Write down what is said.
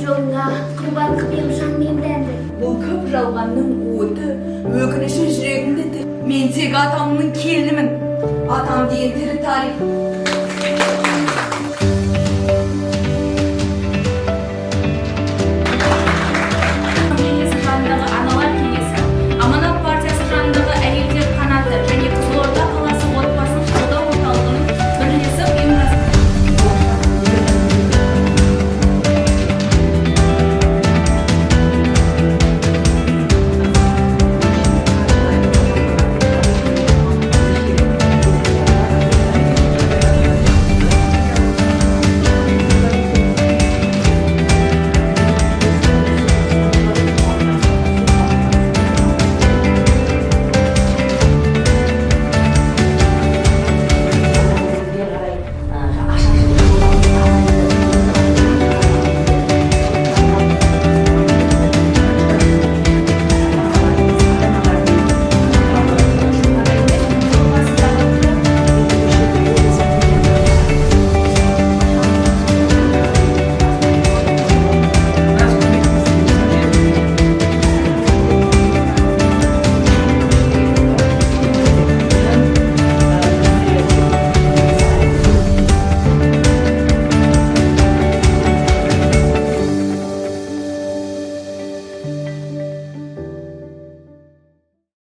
жолыңа құрбан қылып жанмен дәнді. Бұл көп жалғанның уыты, өкініші жүрегімде. Мен тек атамның келінімін. Атам деген тірі тарих.